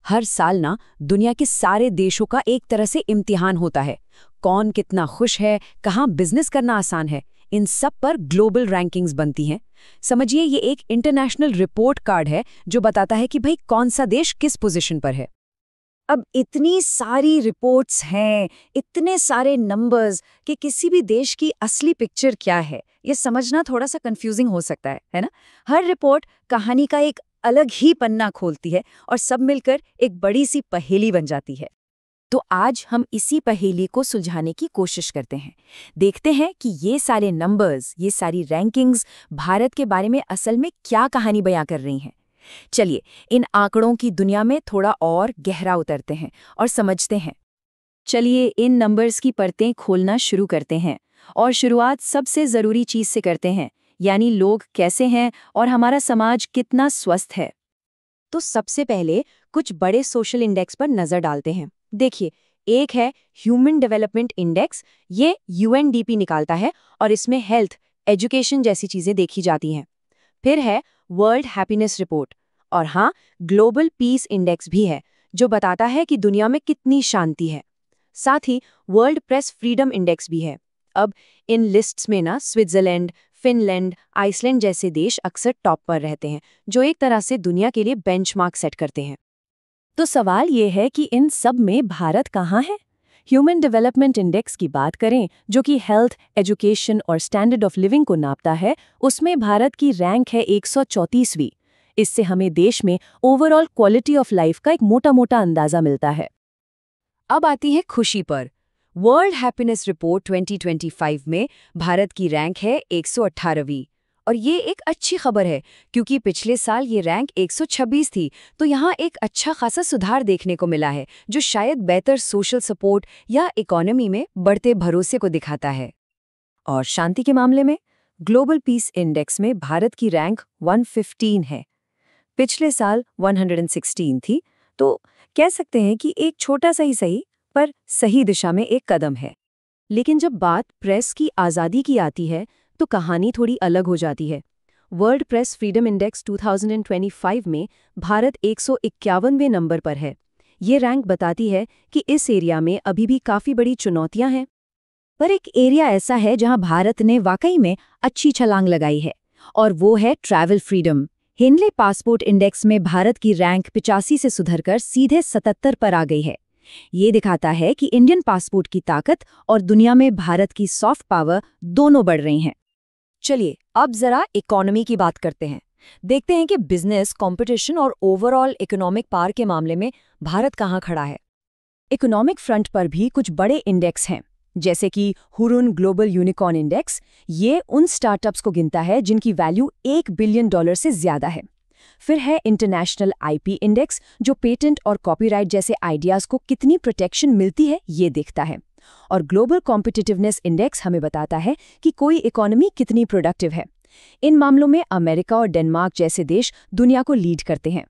हर साल ना दुनिया के सारे देशों का एक तरह से इम्तिहान होता है। कौन कितना खुश है, कहाँ बिजनेस करना आसान है, इन सब पर ग्लोबल रैंकिंग्स बनती हैं। समझिए ये एक इंटरनेशनल रिपोर्ट कार्ड है जो बताता है कि भाई कौन सा देश किस पोजीशन पर है। अब इतनी सारी रिपोर्ट्स हैं, इतने सारे नंबर्स कि किसी भी देश की असली पिक्चर क्या है, ये समझना थोड़ा सा कंफ्यूजिंग हो सकता है ना? हर रिपोर्ट कहानी का एक अलग ही पन्ना खोलती है और सब मिलकर एक बड़ी सी पहेली बन जाती है। तो आज हम इसी पहेली को सुलझाने की कोशिश करते हैं। देखते हैं कि ये सारे नंबर्स, ये सारी रैंकिंग्स भारत के बारे में असल में क्या कहानी बयां कर रही हैं। चलिए इन आंकड़ों की दुनिया में थोड़ा और गहरा उतरते हैं और समझते हैं। चलिए इन नंबर्स की परतें खोलना शुरू करते हैं और शुरुआत सबसे ज़रूरी चीज़ से करते हैं, यानी लोग कैसे हैं और हमारा समाज कितना स्वस्थ है। तो सबसे पहले कुछ बड़े सोशल इंडेक्स पर नज़र डालते हैं। देखिए, एक है ह्यूमन डेवलपमेंट इंडेक्स, ये यूएनडीपी निकालता है और इसमें हेल्थ, एजुकेशन जैसी चीज़ें देखी जाती हैं। फिर है वर्ल्ड हैप्पीनेस रिपोर्ट और हाँ, ग्लोबल पीस इंडेक्स भी है जो बताता है कि दुनिया में कितनी शांति है। साथ ही वर्ल्ड प्रेस फ्रीडम इंडेक्स भी है। अब इन लिस्ट्स में ना स्विट्जरलैंड, फिनलैंड, आइसलैंड जैसे देश अक्सर टॉप पर रहते हैं, जो एक तरह से दुनिया के लिए बेंचमार्क सेट करते हैं। तो सवाल ये है कि इन सब में भारत कहाँ है? ह्यूमन डेवलपमेंट इंडेक्स की बात करें, जो कि हेल्थ, एजुकेशन और स्टैंडर्ड ऑफ लिविंग को नापता है, उसमें भारत की रैंक है 134वीं। इससे हमें देश में ओवरऑल क्वालिटी ऑफ लाइफ का एक मोटा-मोटा अंदाजा मिलता है। अब आती है खुशी पर। वर्ल्ड हैप्पीनेस रिपोर्ट 2025 में भारत की रैंक है 118वीं और ये एक अच्छी खबर है क्योंकि पिछले साल ये रैंक 126 थी, तो यहाँ एक अच्छा खासा सुधार देखने को मिला है जो शायद बेहतर सोशल सपोर्ट या इकोनॉमी में बढ़ते भरोसे को दिखाता है। और शांति के मामले में ग्लोबल पीस इंडेक्स में भारत की रैंक 115 है। पिछले साल 116 थी, तो कह सकते हैं कि एक छोटा सा ही सही पर सही दिशा में एक कदम है। लेकिन जब बात प्रेस की आज़ादी की आती है तो कहानी थोड़ी अलग हो जाती है। वर्ल्ड प्रेस फ्रीडम इंडेक्स 2025 में भारत 151वें नंबर पर है। ये रैंक बताती है कि इस एरिया में अभी भी काफ़ी बड़ी चुनौतियां हैं। पर एक एरिया ऐसा है जहां भारत ने वाकई में अच्छी छलांग लगाई है, और वो है travel freedom. Hindley passport index में भारत की रैंक 85 से सुधरकर सीधे 77 पर आ गई है। ये दिखाता है कि इंडियन पासपोर्ट की ताकत और दुनिया में भारत की सॉफ्ट पावर दोनों बढ़ रही हैं। चलिए अब जरा इकोनॉमी की बात करते हैं। देखते हैं कि बिजनेस, कंपटीशन और ओवरऑल इकोनॉमिक पावर के मामले में भारत कहाँ खड़ा है। इकोनॉमिक फ्रंट पर भी कुछ बड़े इंडेक्स हैं, जैसे कि हुरुन ग्लोबल यूनिकॉर्न इंडेक्स। ये उन स्टार्टअप्स को गिनता है जिनकी वैल्यू $1 बिलियन से ज्यादा है। फिर है इंटरनेशनल आईपी इंडेक्स, जो पेटेंट और कॉपीराइट जैसे आइडियाज को कितनी प्रोटेक्शन मिलती है ये देखता है। और ग्लोबल कॉम्पिटिटिवनेस इंडेक्स हमें बताता है कि कोई इकोनॉमी कितनी प्रोडक्टिव है। इन मामलों में अमेरिका और डेनमार्क जैसे देश दुनिया को लीड करते हैं।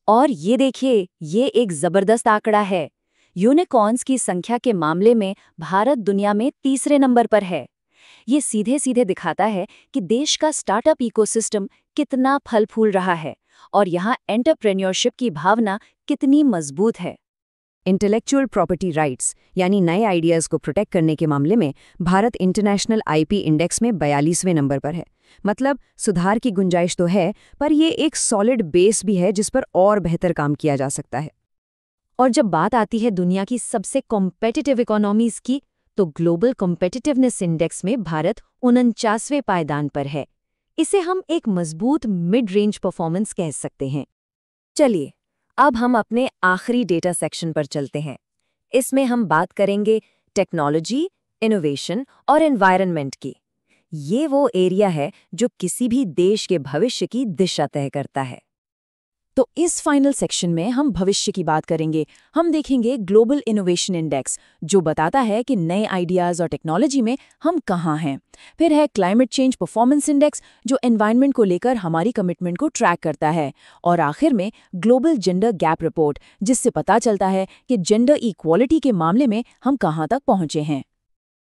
और ये देखिए, ये एक जबरदस्त आंकड़ा है। यूनिकॉर्न्स की संख्या के मामले में भारत दुनिया में तीसरे नंबर पर है। ये सीधे सीधे दिखाता है कि देश का स्टार्टअप इकोसिस्टम कितना फल फूल रहा है और यहाँ एंटरप्रेन्योरशिप की भावना कितनी मजबूत है। इंटेलेक्चुअल प्रॉपर्टी राइट्स यानी नए आइडियाज़ को प्रोटेक्ट करने के मामले में भारत इंटरनेशनल आईपी इंडेक्स में 42वें नंबर पर है। मतलब सुधार की गुंजाइश तो है, पर ये एक सॉलिड बेस भी है जिस पर और बेहतर काम किया जा सकता है। और जब बात आती है दुनिया की सबसे कॉम्पिटिटिव इकोनॉमीज की, तो ग्लोबल कॉम्पिटिटिवनेस इंडेक्स में भारत 49वें पायदान पर है। इसे हम एक मजबूत मिड रेंज परफॉर्मेंस कह सकते हैं। चलिए अब हम अपने आखिरी डेटा सेक्शन पर चलते हैं। इसमें हम बात करेंगे टेक्नोलॉजी, इनोवेशन और एनवायरनमेंट की। ये वो एरिया है जो किसी भी देश के भविष्य की दिशा तय करता है। तो इस फाइनल सेक्शन में हम भविष्य की बात करेंगे। हम देखेंगे ग्लोबल इनोवेशन इंडेक्स, जो बताता है कि नए आइडियाज़ और टेक्नोलॉजी में हम कहाँ हैं। फिर है क्लाइमेट चेंज परफॉर्मेंस इंडेक्स, जो एनवायरनमेंट को लेकर हमारी कमिटमेंट को ट्रैक करता है। और आखिर में ग्लोबल जेंडर गैप रिपोर्ट, जिससे पता चलता है कि जेंडर इक्वालिटी के मामले में हम कहाँ तक पहुँचे हैं।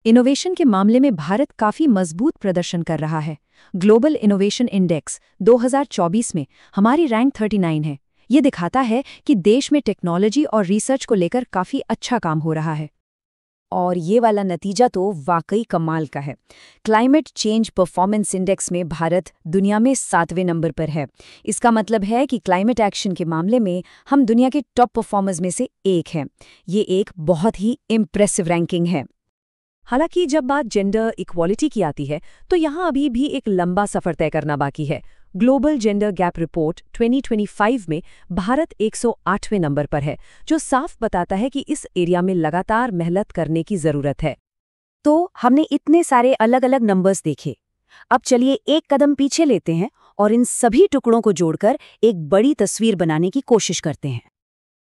इनोवेशन के मामले में भारत काफ़ी मजबूत प्रदर्शन कर रहा है। ग्लोबल इनोवेशन इंडेक्स 2024 में हमारी रैंक 39 है। ये दिखाता है कि देश में टेक्नोलॉजी और रिसर्च को लेकर काफ़ी अच्छा काम हो रहा है। और ये वाला नतीजा तो वाकई कमाल का है। क्लाइमेट चेंज परफॉर्मेंस इंडेक्स में भारत दुनिया में 7वें नंबर पर है। इसका मतलब है कि क्लाइमेट एक्शन के मामले में हम दुनिया के टॉप परफॉर्मर्स में से एक हैं। ये एक बहुत ही इम्प्रेसिव रैंकिंग है। हालांकि जब बात जेंडर इक्वालिटी की आती है तो यहाँ अभी भी एक लंबा सफर तय करना बाकी है। ग्लोबल जेंडर गैप रिपोर्ट 2025 में भारत 108वें नंबर पर है, जो साफ बताता है कि इस एरिया में लगातार मेहनत करने की जरूरत है। तो हमने इतने सारे अलग अलग नंबर्स देखे। अब चलिए एक कदम पीछे लेते हैं और इन सभी टुकड़ों को जोड़कर एक बड़ी तस्वीर बनाने की कोशिश करते हैं।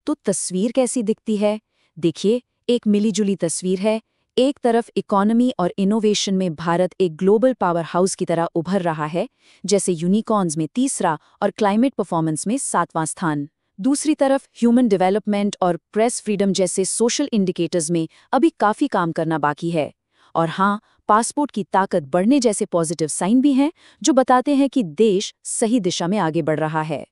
तो तस्वीर कैसी दिखती है? देखिए, एक मिलीजुली तस्वीर है। एक तरफ इकोनॉमी और इनोवेशन में भारत एक ग्लोबल पावर हाउस की तरह उभर रहा है, जैसे यूनिकॉर्न्स में तीसरा और क्लाइमेट परफॉर्मेंस में 7वां स्थान। दूसरी तरफ ह्यूमन डेवलपमेंट और प्रेस फ्रीडम जैसे सोशल इंडिकेटर्स में अभी काफ़ी काम करना बाकी है। और हाँ, पासपोर्ट की ताकत बढ़ने जैसे पॉजिटिव साइन भी हैं, जो बताते हैं कि देश सही दिशा में आगे बढ़ रहा है।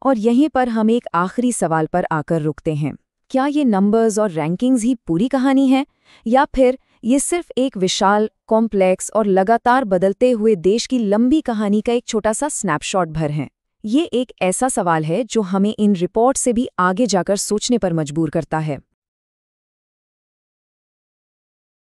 और यहीं पर हम एक आखिरी सवाल पर आकर रुकते हैं। क्या ये नंबर्स और रैंकिंग्स ही पूरी कहानी है, या फिर ये सिर्फ एक विशाल, कॉम्प्लेक्स और लगातार बदलते हुए देश की लंबी कहानी का एक छोटा सा स्नैपशॉट भर है? ये एक ऐसा सवाल है जो हमें इन रिपोर्ट से भी आगे जाकर सोचने पर मजबूर करता है।